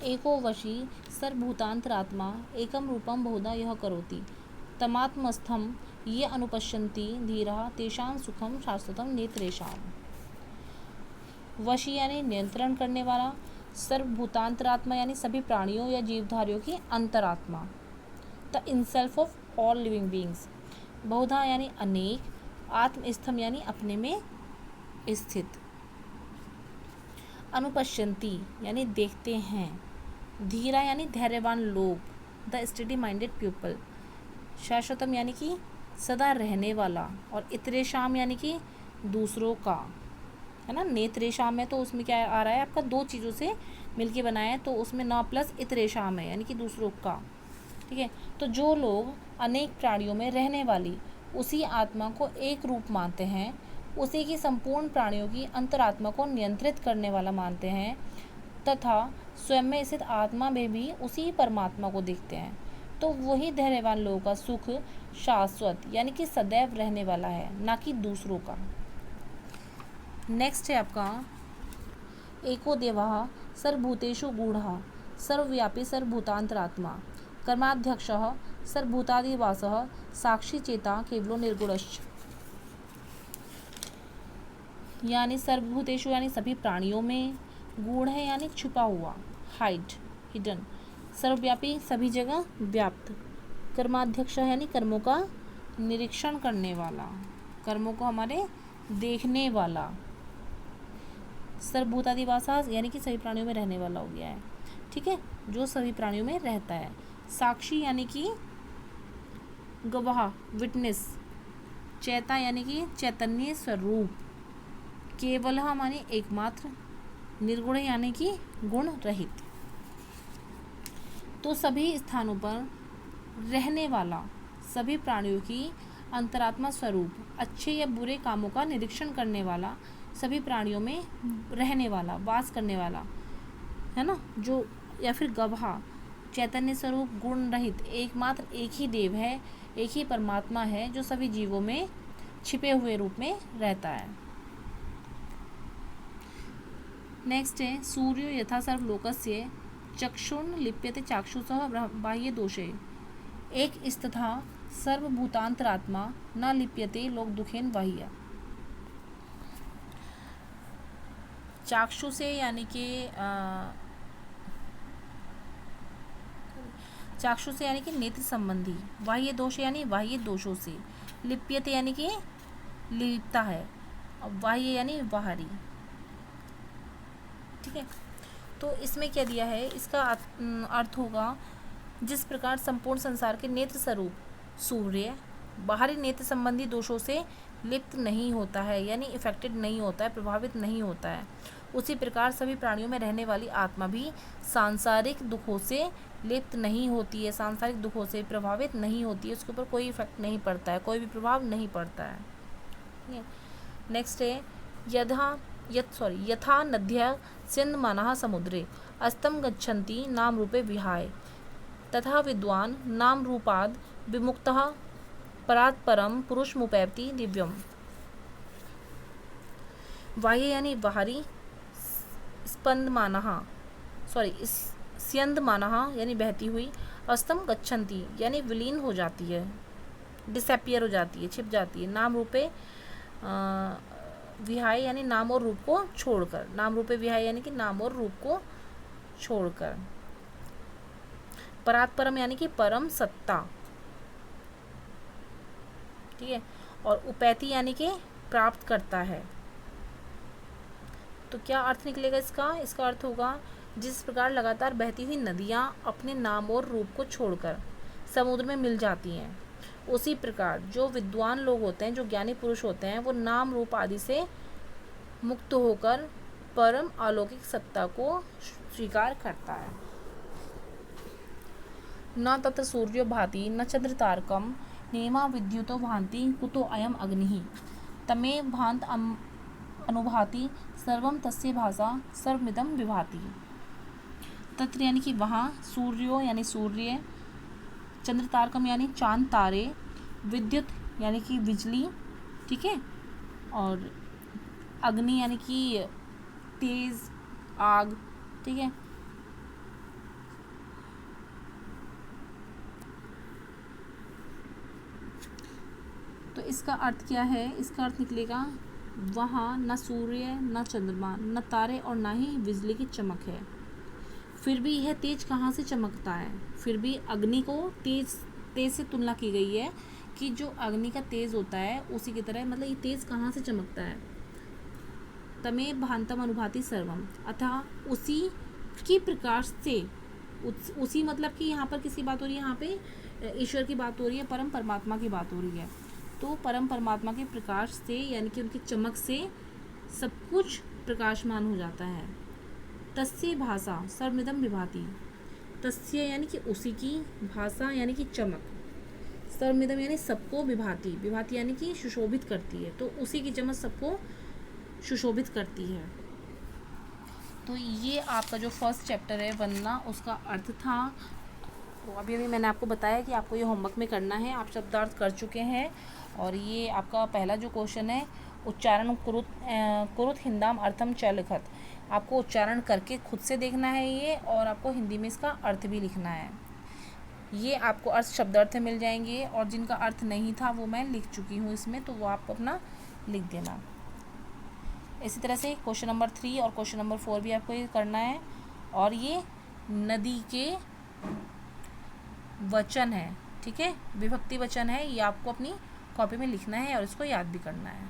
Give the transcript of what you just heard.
एको वशी सर्वभूतांतरात्मा एकम रूपम बहुधा यह करोति तमात्मस्थम ये अनुपश्यन्ति धीरा तेषां सुखम शाश्वतम नेत्रेषाम। वशी यानी नियंत्रण करने वाला, सर्वभूतांतरात्मा यानी सभी प्राणियों या जीवधारियों की अंतरात्मा, the in self of all living beings. बहुधा यानी अनेक, आत्मस्थम यानी अपने में स्थित, अनुपश्यन्ति यानी देखते हैं, धीरा यानी धैर्यवान लोग, द स्टडी माइंडेड पीपल, शाश्वतम यानी कि सदा रहने वाला, और इतरेशाम यानी कि दूसरों का, है ना। नेत्रेशाम में तो उसमें क्या आ रहा है आपका, दो चीज़ों से मिलके बनाया है, तो उसमें न प्लस इतरेशाम है यानी कि दूसरों का, ठीक है। तो जो लोग अनेक प्राणियों में रहने वाली उसी आत्मा को एक रूप मानते हैं, उसी की संपूर्ण प्राणियों की अंतरात्मा को नियंत्रित करने वाला मानते हैं, तथा स्वयं में स्थित आत्मा में भी उसी परमात्मा को देखते हैं, तो वही धैर्यवान लोगों का सुख शाश्वत यानी कि सदैव रहने वाला है, ना कि दूसरों का। नेक्स्ट है आपका एको देवः सर्वभूतेषु गूढ़ः सर्वव्यापी सर्वभूतांतरात्मा कर्माध्यक्षः सर्वभूतादिवासः साक्षी चेता केवलो निर्गुणश्च। यानी सर्वभूतेषु यानी सभी प्राणियों में, गूढ़ है यानी छुपा हुआ, हाइड, हिडन, सर्वव्यापी सभी जगह व्याप्त, कर्माध्यक्ष यानी कर्मों का निरीक्षण करने वाला, कर्मों को हमारे देखने वाला, सर्वभूतादिवासा यानी कि सभी प्राणियों में रहने वाला हो गया है, ठीक है, जो सभी प्राणियों में रहता है। साक्षी यानी कि गवाह, विटनेस, चेता यानी कि चैतन्य स्वरूप, केवल माने एकमात्र, निर्गुण यानी कि गुण रहित। तो सभी स्थानों पर रहने वाला, सभी प्राणियों की अंतरात्मा स्वरूप, अच्छे या बुरे कामों का निरीक्षण करने वाला, सभी प्राणियों में रहने वाला, वास करने वाला, है ना, जो, या फिर गवाह, चैतन्य स्वरूप, गुण रहित, एकमात्र एक ही देव है, एक ही परमात्मा है जो सभी जीवों में छिपे हुए रूप में रहता है। नेक्स्ट है सूर्यो यथा सर्वलोकस्य चक्षुर्न लिप्यते चाक्षुषः बाह्य दोषे एक स्तथा सर्वभूतांतरात्मा न लिप्यते लोक दुखेन बाह्य। चाक्षु से यानी कि चाक्षु से यानी कि नेत्र संबंधी, बाह्य दोष यानी बाह्य दोषों से, लिप्यते यानी कि लिपता है, और बाह्य यानी बाहरी, ठीक है। तो इसमें क्या दिया है, इसका अर्थ होगा जिस प्रकार संपूर्ण संसार के नेत्र स्वरूप सूर्य बाहरी नेत्र संबंधी दोषों से लिप्त नहीं होता है, यानी इफेक्टेड नहीं होता है, प्रभावित नहीं होता है, उसी प्रकार सभी प्राणियों में रहने वाली आत्मा भी सांसारिक दुखों से लिप्त नहीं होती है, सांसारिक दुखों से प्रभावित नहीं होती है, उसके ऊपर कोई इफेक्ट नहीं पड़ता है, कोई भी प्रभाव नहीं पड़ता है। नेक्स्ट है यथा नद्यः स्यन्दमानाः समुद्रे अस्तम गच्छन्ति नाम रूपे विहाय तथा विद्वान नाम रूपाद विमुक्तः परात् परम पुरुषमुपैति दिव्यम। बाह्य यानी बाहरी, स्यन्दमानाः यानी बहती हुई, अस्तम गच्छन्ति यानी विलीन हो जाती है, डिसअपियर हो जाती है, छिप जाती है, नाम रूपे विहाय यानी नाम और रूप को छोड़कर, नाम रूपे विहाय यानी कि नाम और रूप को छोड़कर, परात् परम यानी कि परम सत्ता, ठीक है, और उपैति यानी कि प्राप्त करता है। तो क्या अर्थ निकलेगा इसका, इसका अर्थ होगा जिस प्रकार लगातार बहती हुई नदियाँ अपने नाम और रूप को छोड़कर समुद्र में मिल जाती हैं, उसी प्रकार जो विद्वान लोग होते हैं, जो ज्ञानी पुरुष होते हैं, वो नाम रूप आदि से मुक्त होकर परम अलौकिक सत्ता को स्वीकार करता है। न तत्र सूर्यो भाति न चंद्र तारकम नेमा विद्युतो भांति कुतो अयम अग्निः तमे भांत अनुभाति सर्वम तस्य भाषा सर्वमिदं विभाति। तत्र यानी कि वहाँ, सूर्यो यानी सूर्य, चंद्र तारकम यानी चांद तारे, विद्युत यानी कि बिजली, ठीक है, और अग्नि यानी कि तेज आग, ठीक है, तो इसका अर्थ क्या है? इसका अर्थ निकलेगा वहाँ न सूर्य न चंद्रमा न तारे और ना ही बिजली की चमक है, फिर भी यह तेज कहाँ से चमकता है। फिर भी अग्नि को तेज से तुलना की गई है कि जो अग्नि का तेज होता है उसी की तरह, मतलब ये तेज कहाँ से चमकता है। तमे भांतम अनुभाति सर्वम, अतः उसी की प्रकाश से, उसी मतलब कि यहाँ पर किसकी बात हो रही है? यहाँ पे ईश्वर की बात हो रही है, परम परमात्मा की बात हो रही है। तो परम परमात्मा के प्रकाश से यानी कि उनकी चमक से सब कुछ प्रकाशमान हो जाता है। तस्य भाषा सर्वमिदं विभाति, तस्य यानी कि उसी की, भाषा यानी कि चमक, सर्वमिदं यानी सबको, विभाति, विभाति यानी कि सुशोभित करती है। तो उसी की चमक सबको सुशोभित करती है। तो ये आपका जो फर्स्ट चैप्टर है वंदना, उसका अर्थ था। तो अभी मैंने आपको बताया कि आपको ये होमवर्क में करना है। आप शब्दार्थ कर चुके हैं और ये आपका पहला जो क्वेश्चन है, उच्चारण कुरुत हिंदाम अर्थम च लिखत, आपको उच्चारण करके खुद से देखना है ये, और आपको हिंदी में इसका अर्थ भी लिखना है। ये आपको अर्थ शब्दार्थ मिल जाएंगे, और जिनका अर्थ नहीं था वो मैं लिख चुकी हूँ इसमें, तो वो आप अपना लिख देना। इसी तरह से क्वेश्चन नंबर 3 और क्वेश्चन नंबर 4 भी आपको ये करना है। और ये नदी के वचन है, ठीक है, विभक्ति वचन है, ये आपको अपनी कॉपी में लिखना है और इसको याद भी करना है।